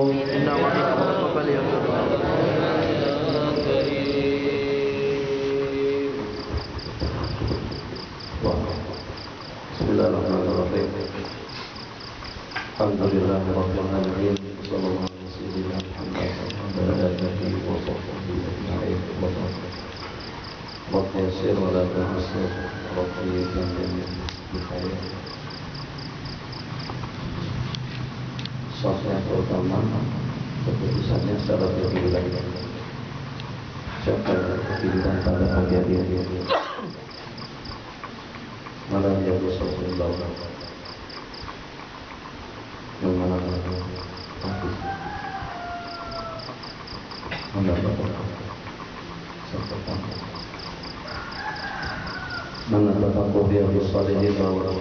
إن وعدك حق فليكن. Bismillahirrahmanirrahim. Alhamdulillahirabbil alamin. Sallallahu alaihi wa sallam. Rabbi yassir wa la tu'assir. Rabbi yassir bi khair. Sosok terutama keputusannya secara kehidupan. Siapa kehidupan pada pagi hari. Malam yang sosok bawah. Malam aku mendapat sesuatu. Mendapat kopiah bersalihin bawah.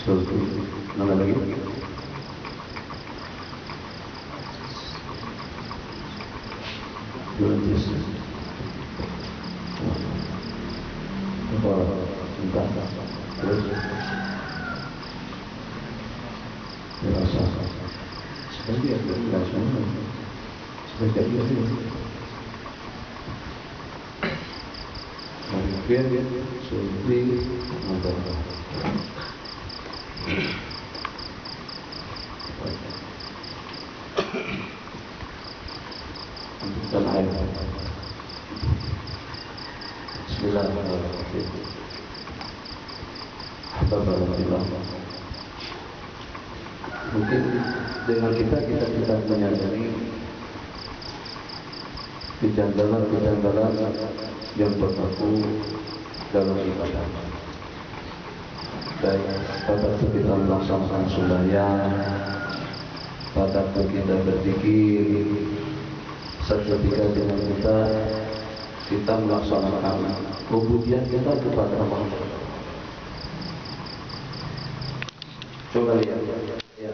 Sesuatu. Mana lagi? Bulan Yesus. Entah terus dirasa seperti dia tidak semua seperti dia mungkin seperti apa tanah Bismillahirrahmanirrahim. Mungkin dengan kita tidak menyadari kejanggalan yang berlaku dalam ibadah. Baik pada kita melaksanakan sembahyang, pada kita berzikir, seketika dengan kita melaksanakan ubudiyah kita kepada Allah. Coba lihat. Ya.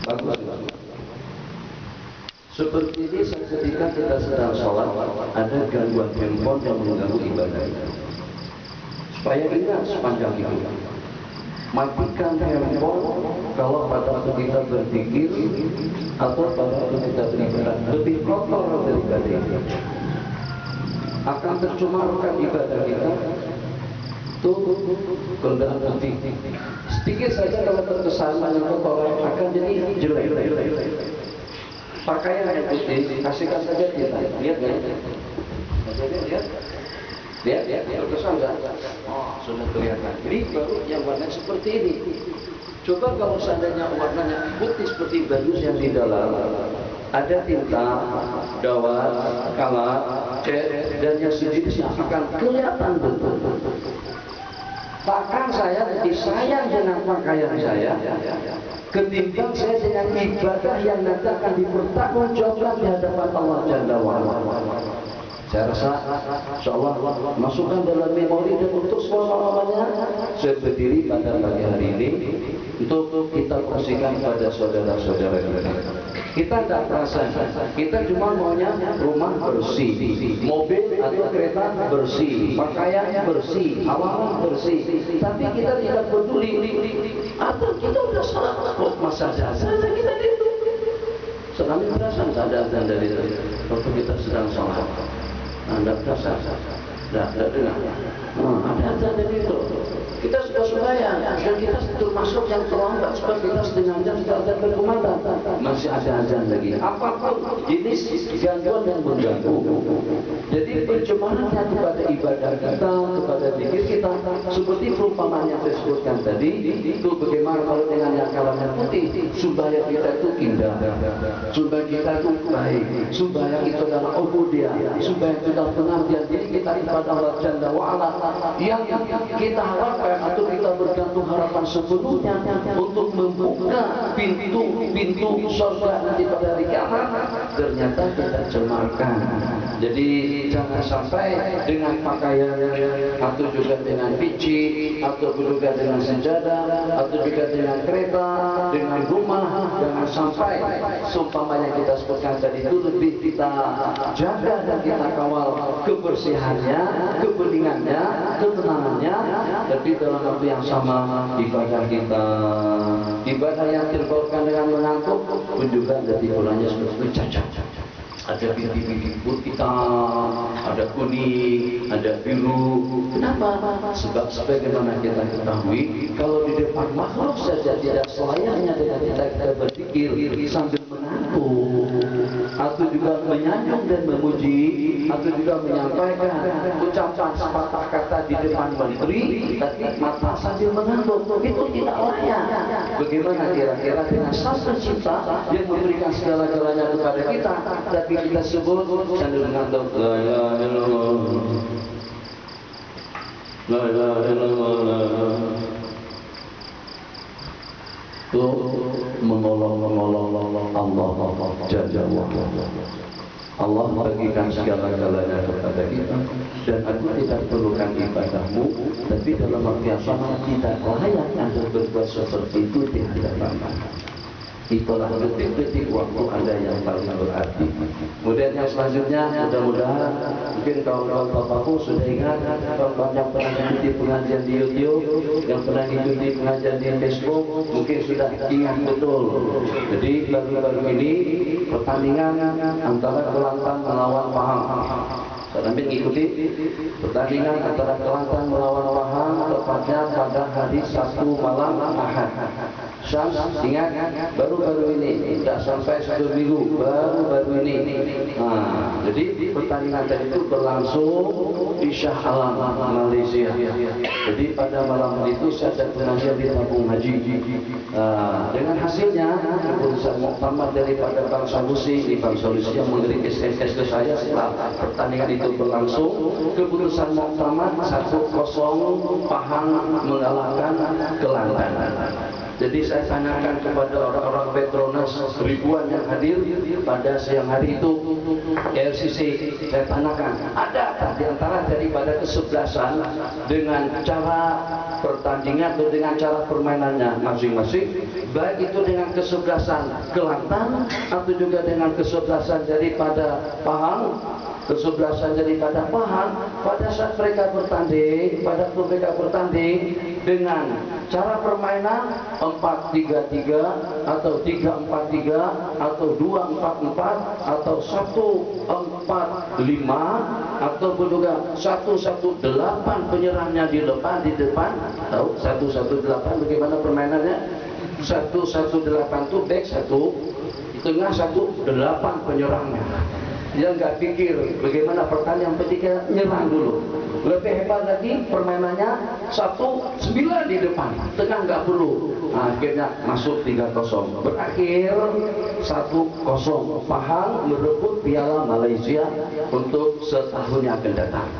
Bagus. Seperti ini ketika kita sedang sholat, ada gangguan handphone yang mengganggu ibadah. Supaya ingat sepanjang itu, matikan handphone kalau pada waktu kita berzikir atau pada waktu kita beribadah. Lebih kotor daripada itu, akan tercemarkan ibadah kita. Tuh kendaraan putih sedikit saja kalau terkesan dengan kotoran akan jadi jelek. Pakaian yang putih kasihkan saja kita, lihat nggak? Lihat, terkesan nggak? Oh, sudah kelihatan. Ini baru yang warna seperti ini. Coba kalau seandainya warnanya putih seperti baju yang di dalam, ada tinta, dawat, kalat, cat, dan yang sejenisnya akan kelihatan betul. Bahkan saya lebih sayang dengan pakaian saya ketimbang saya dengan ibadah yang nanti akan dipertanggungjawabkan di hadapan Allah Jalla wa'ala. Saya rasa insyaallah masukkan dalam memori dan untuk selama-lamanya saya berdiri pada pagi hari ini untuk kita kongsikan pada saudara-saudara kita. Kita tidak perasa, kita cuma maunya rumah bersih, mobil atau kereta bersih, pakaian bersih, awalan bersih. Tapi kita tidak peduli. Atau kita sudah salah kok masa azan kita itu. Sekali perasaan ada azan dari waktu kita sedang sholat. Anda perasa, tidak dengar. Ada azan dari itu. Kita sudah sembahyang dan kita termasuk yang terlambat sebab kita setengah jam sudah azan berkumandang. Masih ada azan lagi. Apapun jenis gangguan yang mengganggu. Jadi pencemaran kepada ibadah kita, kepada zikir kita, seperti perumpamaan yang saya sebutkan tadi, itu bagaimana kalau dengan yang kalangan putih, sembahyang kita itu indah, sembahyang kita itu baik, sembahyang itu adalah ubudiyah, sembahyang kita pengertian diri kita kepada Allah Jalla wa'ala, yang kita harapkan atau kita bergantung harapan sepenuhnya untuk membuka pintu surga nanti pada hari kiamat, ternyata kita cemarkan. Jadi jangan sampai dengan pakaian atau juga dengan peci atau juga dengan senjata atau juga dengan kereta, dengan rumah, jangan sampai seumpamanya kita sebutkan tadi itu lebih kita jaga dan kita kawal kebersihannya, kebeningannya, ketenangannya. Tapi dalam waktu yang sama ibadah kita, ibadah yang terbarukan dengan mengantuk pun juga jadi polanya seperti cacat. Ada bintik-bintik putih hitam, ada kuning, ada biru. Kenapa? Sebab sebagaimana kita ketahui, kalau di depan makhluk saja tidak selayaknya dengan kita berpikir sambil mengantuk, atau juga menyanjung dan memuji, atau juga menyampaikan ucapan sepatah kata di depan menteri, tapi mata sambil mengantuk, itu tidak layak. Bagaimana kira-kira dengan Sang Pencipta yang memberikan segala-galanya kepada kita, tapi kita sebut sambil mengantuk, la ilaha illallah, la ilaha illallah. Itu menolong Allah Jalla. Allah bagikan segala-galanya kepada kita, dan aku tidak perlukan ibadahmu, tapi dalam waktu yang sama tidak layak Anda berbuat seperti itu di hadapan. Itulah detik-detik waktu Anda yang paling berarti. Kemudian yang selanjutnya, mudah-mudahan mungkin kawan-kawan bapakku sudah ingat, banyak pernah mengikuti pengajian di YouTube, yang pernah mengikuti pengajian di Facebook, mungkin sudah ingat betul. Jadi baru-baru ini pertandingan antara Kelantan melawan Pahang. Saya mengikuti pertandingan antara Kelantan melawan Pahang tepatnya pada hari Sabtu malam Ahad. Syams, ingat, baru-baru ini, tidak sampai 1 minggu, baru-baru ini. Nah, jadi pertandingan tadi itu berlangsung di Shah Alam, Malaysia. Jadi pada malam itu saya ada pengajian di Tabung Haji. Dengan hasilnya, keputusan muktamar daripada Bang Sanusi, Bang Sanusi yang mengirim SMS ke saya setelah pertandingan itu berlangsung, keputusan muktamar 1-0 Pahang mengalahkan Kelantan. Jadi saya tanyakan kepada orang-orang Petronas ribuan yang hadir pada siang hari itu LCC, saya tanyakan, ada di antara daripada kesebelasan dengan cara pertandingan atau dengan cara permainannya masing-masing, baik itu dengan kesebelasan Kelantan atau juga dengan kesebelasan daripada Pahang, kesebelasan daripada Pahang pada saat mereka bertanding, dengan cara permainan 4-3-3 atau 3-4-3 atau 2-4-4 atau 1-4-5 ataupun juga 1-1-8 penyerangnya di depan. Tahu 1-1-8 bagaimana permainannya? 1-1-8 itu back 1, tengah 1-8 penyerangnya. Dia nggak pikir bagaimana pertandingan ketika nyerang dulu. Lebih hebat lagi permainannya 1-9 di depan, tengah nggak perlu. Akhirnya masuk 3-0. Berakhir 1-0. Pahang merebut Piala Malaysia untuk setahun yang akan datang.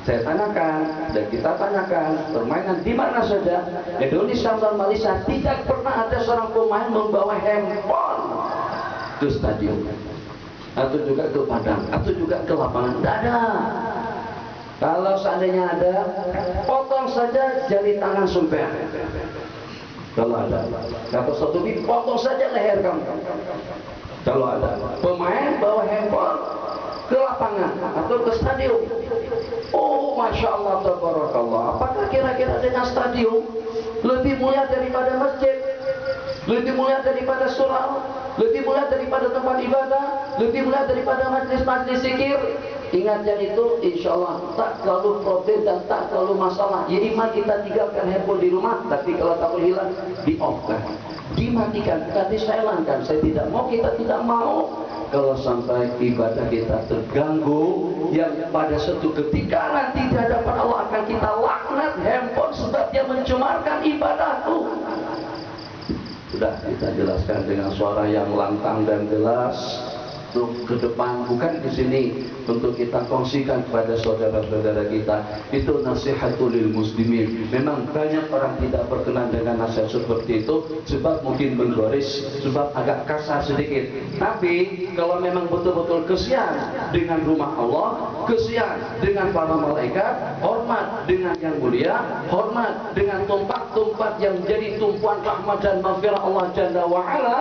Saya tanyakan dan kita tanyakan permainan di mana saja Indonesia dan Malaysia tidak pernah ada seorang pemain membawa handphone ke stadion, atau juga ke padang, atau juga ke lapangan. Tidak ada. Kalau seandainya ada, potong saja jari tangan sumper. Kalau ada, kata satu potong saja leher kamu. Kalau ada pemain bawa handphone ke lapangan atau ke stadion, oh masya Allah, tabarakallah. Apakah kira-kira dengan stadion lebih mulia daripada masjid, lebih mulia daripada surau, lebih mulia daripada tempat ibadah, lebih mulia daripada majlis-majlis zikir? Ingat yang itu, insya Allah tak terlalu problem dan tak terlalu masalah. Ya iman kita tinggalkan handphone di rumah, tapi kalau takut hilang, di-off-kan, dimatikan, bukan di-silent-kan. Saya tidak mau, kita tidak mau. Kalau sampai ibadah kita terganggu, yang pada suatu ketika nanti di hadapan Allah akan kita laknat handphone sebab dia mencemarkan ibadahku. Sudah kita jelaskan dengan suara yang lantang dan jelas. untuk ke depan, bukan di sini untuk kita kongsikan kepada saudara-saudara kita. Itu nasihatul lil muslimin. Memang banyak orang tidak berkenan dengan nasihat seperti itu sebab mungkin menggoris, sebab agak kasar sedikit. Tapi kalau memang betul-betul kesian dengan rumah Allah, kesian dengan para malaikat, hormat dengan yang mulia, hormat dengan tempat-tempat yang menjadi tumpuan rahmat dan maghfirah Allah Jalla wa Ala,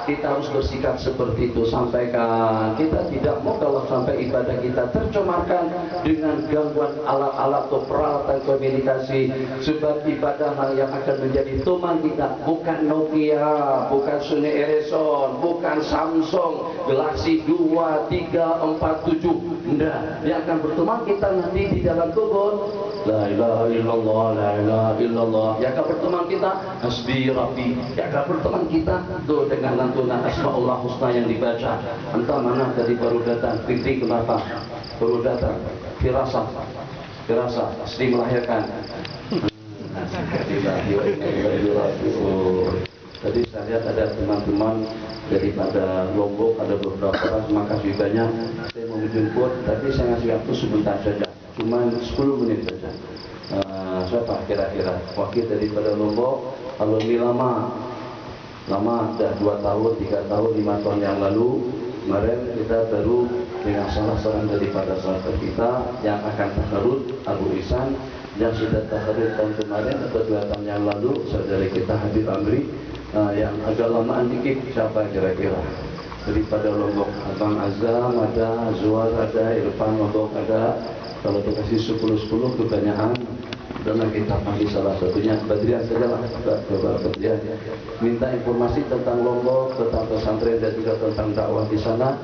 kita harus bersikap seperti itu. Sampaikan, kita tidak mau kalau sampai ibadah kita tercemarkan dengan gangguan alat-alat atau peralatan komunikasi, sebab ibadah yang akan menjadi teman kita bukan Nokia, bukan Sony Ericsson, bukan Samsung Galaxy 2, 3, 4, 7. Enggak, yang akan berteman kita nanti di dalam kubur, la ilaha illallah, la ilaha illallah. Yang akan berteman kita hasbi rabbi. Yang akan berteman kita tuh dengan lantunan asmaullah husna yang dibaca. Entah mana tadi baru datang, fikri kenapa baru datang, firasat asli melahirkan. Tadi saya lihat ada teman-teman daripada Lombok, ada beberapa orang, terima kasih banyak. Saya mau menjemput, tapi saya ngasih waktu sebentar saja, cuma 10 menit saja. Siapa kira-kira wakil daripada Lombok? Kalau ini lama, dah 2 tahun, 3 tahun, 5 tahun yang lalu, kemarin kita baru dengan salah seorang daripada sahabat kita yang akan taharut, Abu Ihsan, yang sudah taharut tahun kemarin atau 2 tahun yang lalu, saudara kita Habib Amri, yang agak lamaan dikit. Siapa kira-kira daripada Lombok? Abang Azam ada, Zuar ada, Irfan Lombok ada. Kalau dikasih 10-10 kebanyakan, dan kita panggil salah satunya Badrian saja lah. Coba Badrian minta informasi tentang Lombok, tentang pesantren, dan juga tentang dakwah di sana,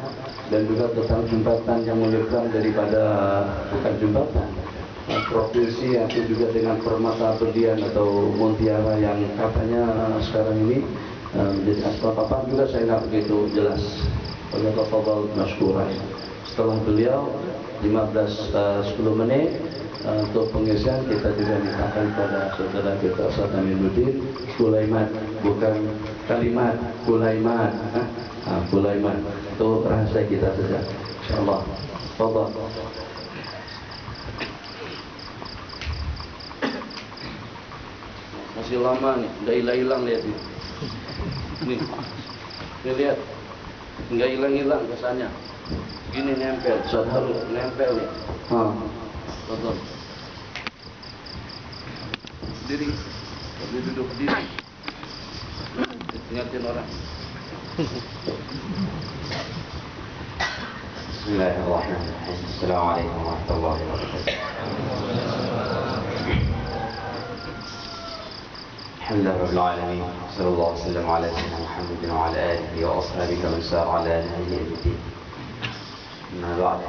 dan juga tentang jembatan yang menyeberang daripada, bukan jembatan, provinsi, atau juga dengan Permata Berlian atau Mutiara yang katanya sekarang ini menjadi aspal papan juga saya nggak begitu jelas. Oleh Bapak Masykuran, setelah beliau 10 menit untuk pengisian, kita juga mintakan kepada saudara kita Ustaz Aminuddin Sulaiman, bukan kalimat Sulaiman, Sulaiman itu rahasia kita saja, insyaallah. Bapak masih lama nih, nggak hilang-hilang, lihat nih, lihat nggak hilang-hilang kesannya, gini nempel, harus nempel nih. Tonton diri, duduk diri, ingatin orang. Bismillahirrahmanirrahim. Assalamualaikum warahmatullahi wabarakatuh. Alhamdulillah rabbil alamin. Sallallahu alaihi wasallam ala sayyidina Muhammadin wa ala alihi wa ashabihi wa man sara ala nahjihi ila-yawmiddin. Amma ba'd.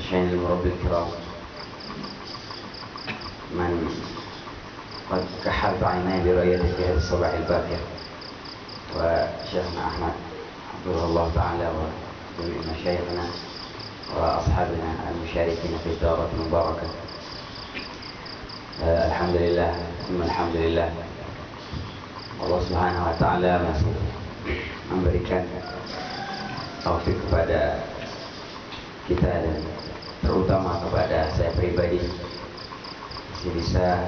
Syaikhul Murabbil Kiram, man qad kahat 'ainai bi ra'yati fi hadha as-sabah al-baqir, wa Syekhna Ahmad Abdullah Ta'ala wa jami' masyayikhna wa ashabina al-musyarikin fi darat mubarakah. Alhamdulillah, alhamdulillah, Allah Subhanahu wa Ta'ala masih memberikan taufik kepada kita, dan terutama kepada saya pribadi, masih bisa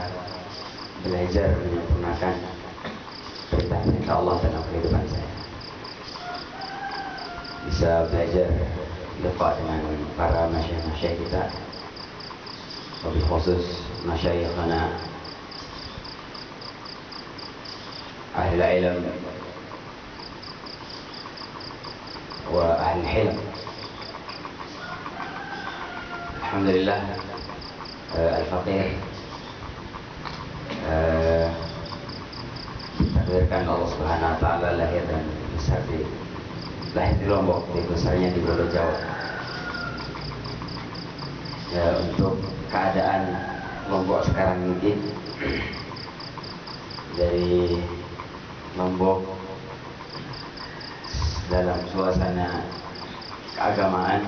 belajar menyempurnakan perintah-perintah Allah dalam kehidupan saya, bisa belajar dekat dengan para masyayikh kita, lebih khusus masyayikhana ahli ilm wa ahli hilm. Alhamdulillah, Al-Faqih ditakdirkan Allah Subhanahu wa Ta'ala lahir dan besar di Lombok, besarnya di Pulau Jawa. Untuk keadaan Lombok sekarang ini, dari Lombok dalam suasana keagamaan,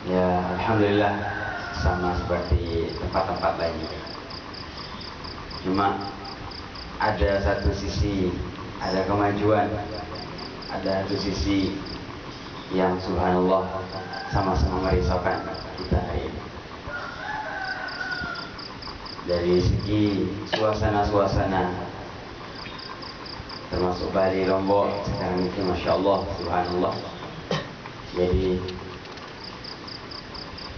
ya alhamdulillah sama seperti tempat-tempat lainnya. Cuma ada satu sisi ada kemajuan, ada satu sisi yang subhanallah sama-sama merisaukan kita hari ini. Dari segi suasana-suasana termasuk Bali, Lombok sekarang ini Masya Allah, subhanallah, jadi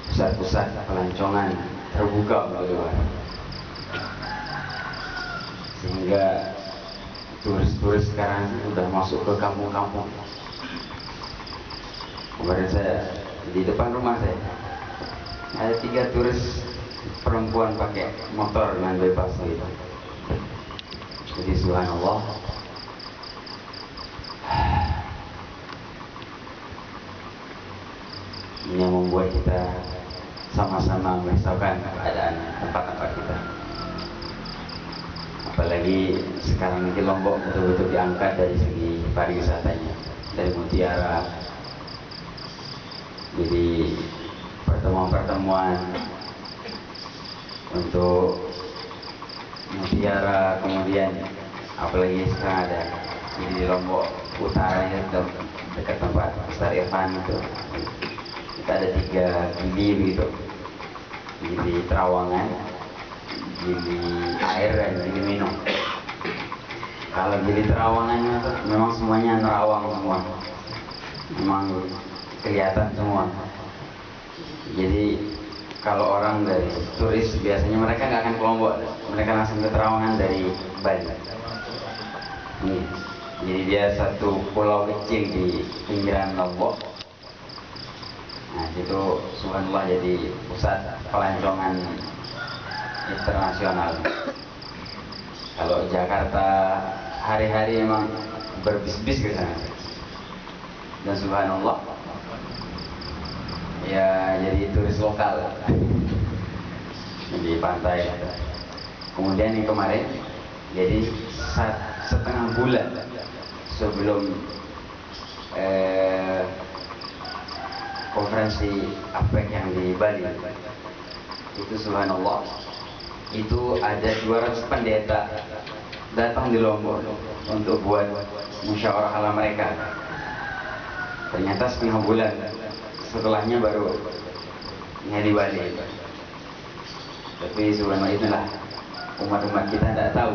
pusat-pusat pelancongan terbuka untuk luar, sehingga turis-turis sekarang sudah masuk ke kampung-kampung. Kemarin saya di depan rumah saya ada 3 turis perempuan pakai motor dengan bebas gitu. Jadi subhanallah, ini yang membuat kita sama-sama merisaukan keadaan tempat-tempat kita. Apalagi sekarang ini Lombok betul-betul diangkat dari segi pariwisatanya, dari Mutiara. Jadi pertemuan-pertemuan untuk Mutiara, kemudian apalagi sekarang ada di Lombok Utara ya, dekat tempat Ustaz Irfan itu, kita ada 3 gili gitu, gili terawangan, gili air dan gili minum. Kalau gili terawangannya itu memang semuanya nerawang semua, memang kelihatan semua. Jadi kalau orang dari turis biasanya mereka nggak akan ke Lombok, mereka langsung ke Terawangan dari Bali. Ini, jadi dia satu pulau kecil di pinggiran Lombok. Nah itu subhanallah jadi pusat pelancongan internasional. Kalau Jakarta hari-hari memang berbis-bis ke sana. Dan subhanallah, ya jadi turis lokal di pantai. Kemudian yang kemarin, jadi 1,5 bulan sebelum konferensi APEC yang di Bali, itu subhanallah, itu ada 200 pendeta datang di Lombok untuk buat musyawarah ala mereka. Ternyata 1,5 bulan setelahnya baru di Bali. Tapi subhanallah, itulah umat-umat kita tidak tahu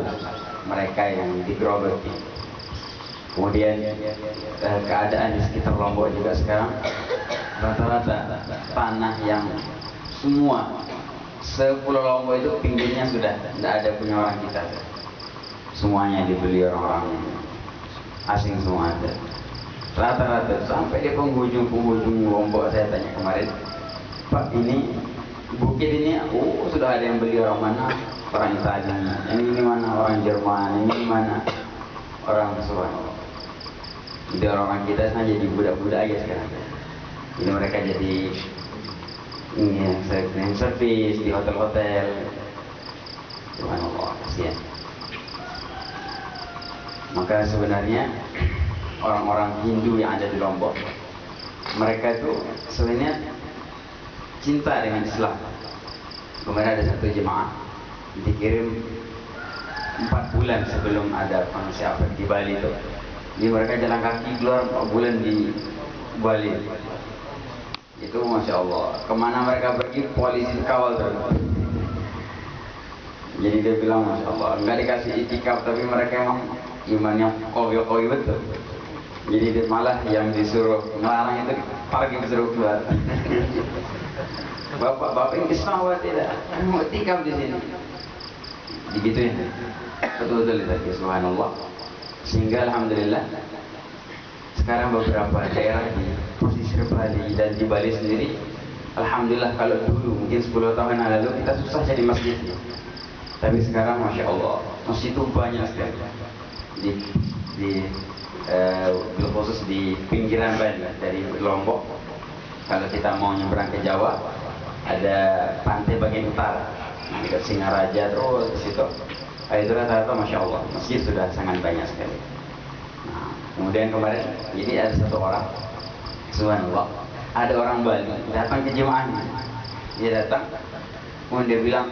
mereka yang digerogoti. Kemudian keadaan di sekitar Lombok juga sekarang rata-rata tanah yang semua sepulau Lombok itu pinggirnya sudah tidak ada punya orang kita, semuanya dibeli orang-orang asing semua ada. Rata-rata sampai di penghujung Lombok. Saya tanya kemarin, Pak, ini bukit ini sudah ada yang beli, orang mana? Orang Italia, ini mana? Orang Jerman, ini mana? Orang Subhanallah. Jadi orang-orang kita sana jadi budak-budak aja sekarang. Ini mereka jadi yang servis di hotel-hotel. Subhanallah, kasihan. Maka sebenarnya orang-orang Hindu yang ada di Lombok, mereka itu sebenarnya cinta dengan Islam. Kemarin ada satu jemaah dikirim 4 bulan sebelum ada konferensi APEC di Bali itu. Jadi mereka jalan kaki keluar 4 bulan di Bali. Itu Masya Allah, kemana mereka pergi polisi kawal terus. Jadi dia bilang Masya Allah, nggak dikasih itikaf, tapi mereka emang imannya kowi betul. Jadi malah yang disuruh melarang itu pergi disuruh keluar. Bapak ini Islam atau tidak? Mau itikaf di sini. Digituin. Betul-betul itu subhanallah. Sehingga alhamdulillah sekarang beberapa daerah di pesisir Bali dan di Bali sendiri, alhamdulillah, kalau dulu mungkin 10 tahun yang lalu kita susah jadi masjid, tapi sekarang Masya Allah masjid itu banyak sekali khusus di pinggiran Bali. Dari Lombok kalau kita mau nyebrang ke Jawa, ada pantai bagian utara dekat Singaraja terus ke situ. Itu rata-rata Masya Allah masjid sudah sangat banyak sekali. Nah, kemudian kemarin jadi ada satu orang, subhanallah, ada orang Bali datang ke jemaahnya. Dia datang, kemudian dia bilang,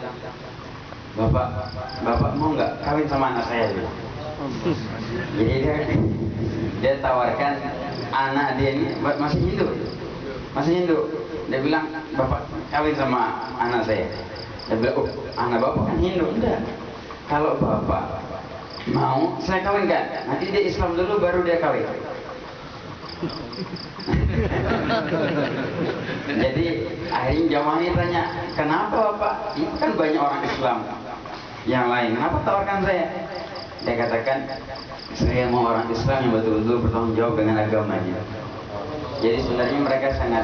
Bapak mau nggak kawin sama anak saya dulu? Jadi dia tawarkan anak dia ini masih Hindu. Dia bilang, Bapak kawin sama anak saya. Dia bilang, oh anak Bapak kan Hindu. Enggak, kalau Bapak mau saya kawinkan, nanti dia Islam dulu baru dia kawin. Jadi akhirnya jamaahnya tanya, kenapa Bapak? Itu kan banyak orang Islam yang lain, kenapa tawarkan saya? Dia katakan, saya mau orang Islam yang betul-betul bertanggung jawab dengan agamanya. Jadi sebenarnya mereka sangat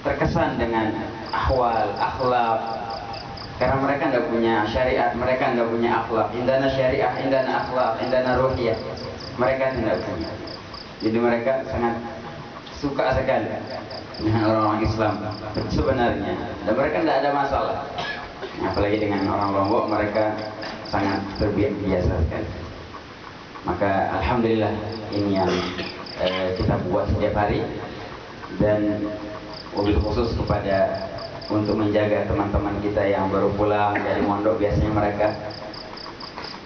terkesan dengan ahwal, akhlak, karena mereka tidak punya syariat, mereka tidak punya akhlak. Indana syariah, indana akhlak, indana ruhiyah, mereka tidak punya. Jadi mereka sangat suka sekali dengan orang-orang Islam sebenarnya, dan mereka tidak ada masalah. Apalagi dengan orang Lombok, mereka sangat terbiasa sekali. Maka alhamdulillah ini yang kita buat setiap hari, dan mobil khusus kepada untuk menjaga teman-teman kita yang baru pulang dari mondok. Biasanya mereka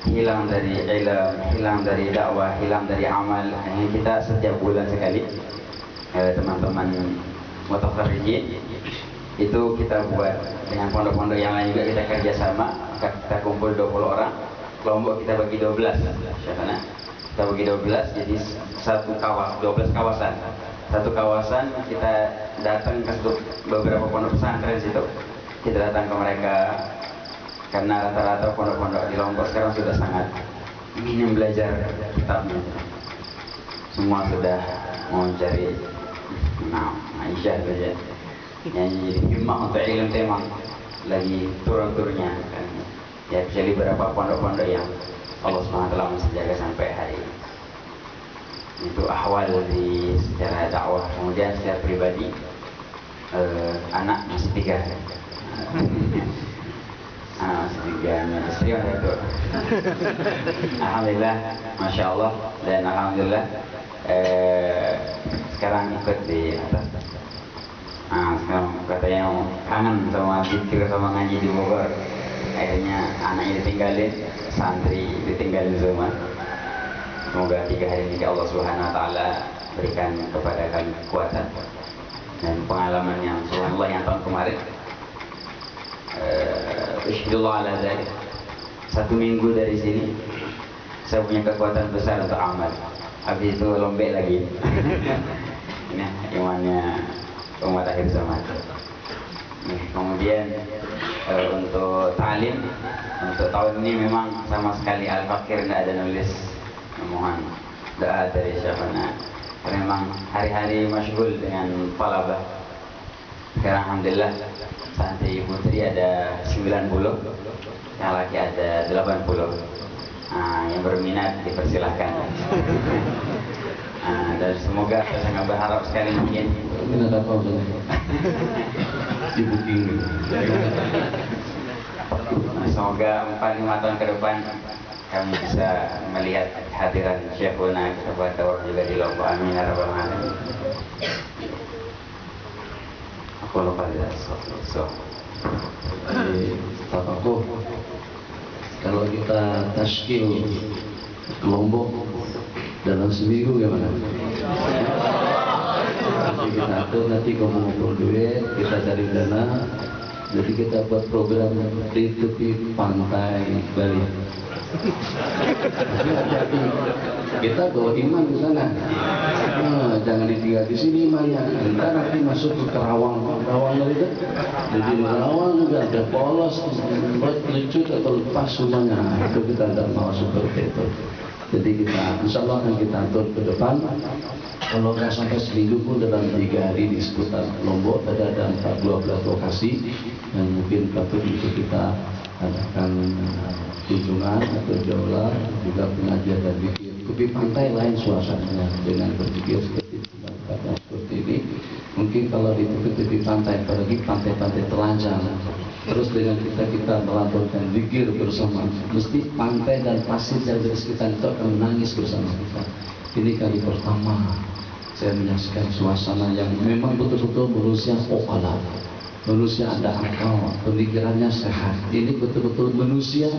hilang dari ilmu, hilang dari dakwah, hilang dari amal. Hanya kita setiap bulan sekali teman-teman mutakharirin itu kita buat dengan pondok-pondok yang lain juga, kita kerjasama. Kita kumpul 20 orang, kelompok kita bagi 12. Kita bagi 12, jadi 12 kawasan. Satu kawasan kita datang ke beberapa pondok pesantren situ. Kita datang ke mereka, karena rata-rata pondok-pondok di Lombok sekarang sudah sangat minim belajar kitabnya. Semua sudah mau cari Aisyah saja. Yang jadi himmah untuk ilmu memang lagi turun-turunnya kan. Ya, kecuali beberapa pondok-pondok yang Allah SWT menjaga sampai hari ini. Itu ahwal di secara dakwah. Kemudian secara pribadi, anak masih 3. Masih 3, istri ada 2. Alhamdulillah, masya Allah, dan alhamdulillah sekarang ikut di atas. Sekarang katanya kangen sama zikir sama ngaji di Bogor. Akhirnya anaknya ditinggalin, santri ditinggalin semua. Semoga 3 hari ini Allah Subhanahu Wa Taala berikan kepada kami kekuatan dan pengalaman yang subhanallah yang tahun kemarin. Bismillah ala dzalik. 1 minggu dari sini saya punya kekuatan besar untuk amal. Habis itu lembek lagi. Ini imannya umat akhir zaman. Kemudian untuk ta'lim, untuk tahun ini memang sama sekali Al-Fakir tidak ada nulis. Mohon doa dari Syekhana, karena memang hari-hari masyghul dengan talabah. Sekarang alhamdulillah santri putri ada 90, yang laki ada 80. Yang berminat dipersilahkan. Dan semoga saya sangat berharap sekali mungkin ada apa di booking. Semoga 4-5 tahun ke depan kami bisa melihat hadiran Syekhuna kepada orang juga di Lombok. Amin ya rabbal alamin. Aku lupa tidak. Pak Aku, kalau kita tashkil Lombok dalam seminggu gimana? Nanti kita atur, nanti kamu ngumpul duit, kita cari dana, jadi kita buat program di tepi pantai Bali. Kita bawa iman ke sana. Jangan ditinggal di sini imannya. Entar nanti masuk ke Kerawang itu. Jadi Kerawang juga ada polos, buat lucu atau lepas semuanya. Itu kita tidak mau seperti itu. Jadi kita, insya Allah akan kita atur ke depan. Kalau nggak sampai seminggu pun dalam 3 hari di seputar Lombok ada 12 lokasi yang mungkin patut untuk kita adakan kunjungan atau jaulah, juga pengajian dan zikir. Tepi pantai lain suasananya dengan berzikir seperti ini. Mungkin kalau di tepi pantai, apalagi pantai-pantai telanjang, terus dengan kita melakukan zikir bersama, mesti pantai dan pasir yang dari sekitar itu akan menangis bersama kita. Ini kali pertama saya menyaksikan suasana yang memang betul-betul manusia opala. manusia ada akal, pemikirannya sehat. Ini betul-betul manusia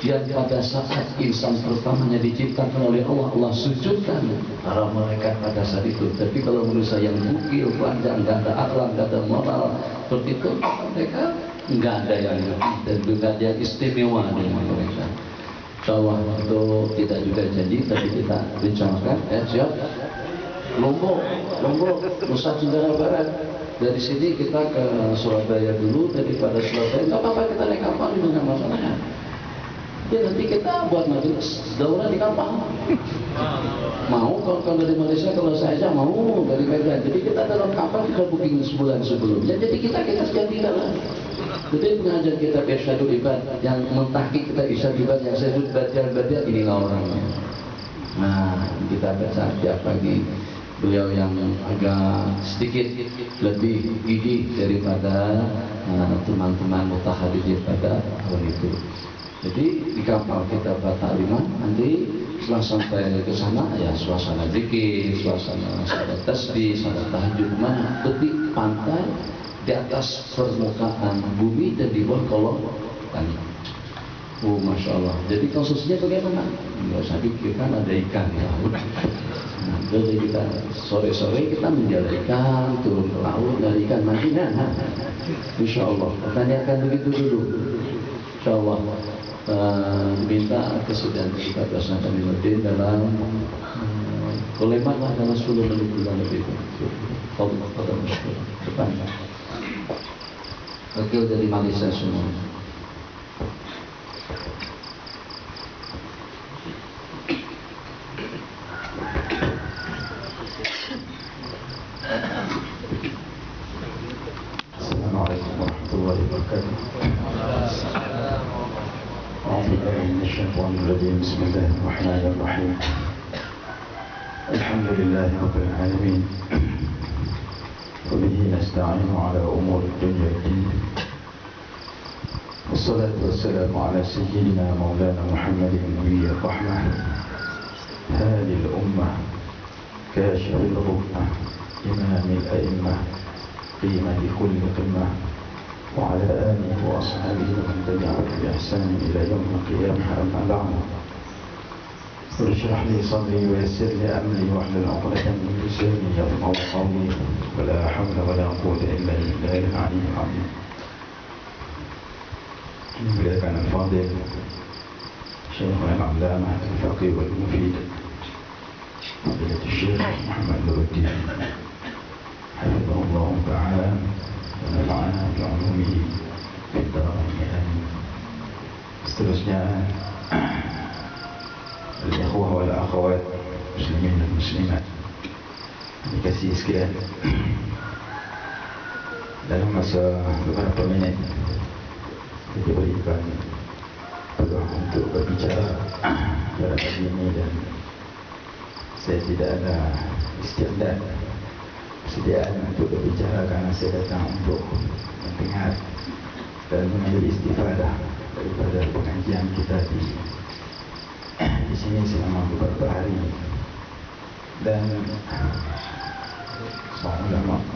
yang pada saat insan pertamanya diciptakan oleh Allah, Allah sujudkan para malaikat pada saat itu. Tapi kalau manusia yang bukil, panjang, nggak ada akhlak, nggak ada moral, seperti itu, mereka nggak ada yang lebih dan juga ada yang istimewa dengan mereka. Insyaallah itu kita juga janji tadi kita rencanakan, siap. Lombok, Nusa Tenggara Barat. Dari sini kita ke Surabaya dulu, daripada Surabaya nggak apa-apa kita naik kapal juga nggak masalahnya. Ya nanti kita buat majelis daurah di kapal. Mau kalau dari Malaysia, kalau saya mau dari Medan. Jadi kita dalam kapal kita booking sebulan sebelumnya. Jadi kita siap di dalam. Jadi pengajar kita Irsyadul Ibad yang mentahqiq kita Irsyadul Ibad yang saya sebut badiar inilah orangnya. Nah kita baca tiap pagi. Beliau yang agak sedikit lebih gigih daripada teman-teman mutakhadidin pada tahun itu. Jadi di kapal kita bertakliman, nanti setelah sampai ke sana ya suasana zikir, suasana salat tasbih, salat tahajud, mana tepi pantai di atas permukaan bumi dan di bawah kolong langit. Oh masya Allah. Jadi kasusnya bagaimana? Nggak usah pikirkan ada ikan di laut. Nah, jadi kita sore-sore kita menjaga ikan, turun ke laut dari ikan mancing. Insya Allah. Tanyakan begitu dulu. Insya Allah. Diminta kesediaan kita bersama Nurdin dalam kolemat lah dalam 10 menit bulan lebih. Pada depan. Oke, udah di Malaysia semua. Assalamualaikum warahmatullahi wabarakatuh. Bismillahirrahmanirrahim. Alhamdulillahi rabbil alamin. وبه نستعين على أمور الدنيا والدين والصلاة والسلام على سيدنا مولانا محمد النبي الرحمة هادي الأمة كاشف الغمة إمام الأئمة قيمة كل قمة وعلى آله وأصحابه ومن تبعهم بإحسان إلى يوم القيامة أما بعد اشرح لي صدري ويسر لي أمري واحلل عقدة من لساني يفقهوا قولي ولا حول ولا قوة إلا بالله العلي العظيم. بلادنا الفاضل شيخنا العلامة الفقيه والمفيد فضيلة الشيخ محمد نور الدين حفظه الله تعالى ونفعنا بعلومه في الدارين آمين. Seterusnya al-ikhwah wal akhwat muslimin dan muslimat dikasih sekalian, dalam masa beberapa minit saya diberikan peluang untuk berbicara pada pagi ini dan saya tidak ada istiadat persediaan untuk berbicara karena saya datang untuk mendengar dan mengambil istifadah daripada pengajian kita di sini selama beberapa hari dan seorang ulama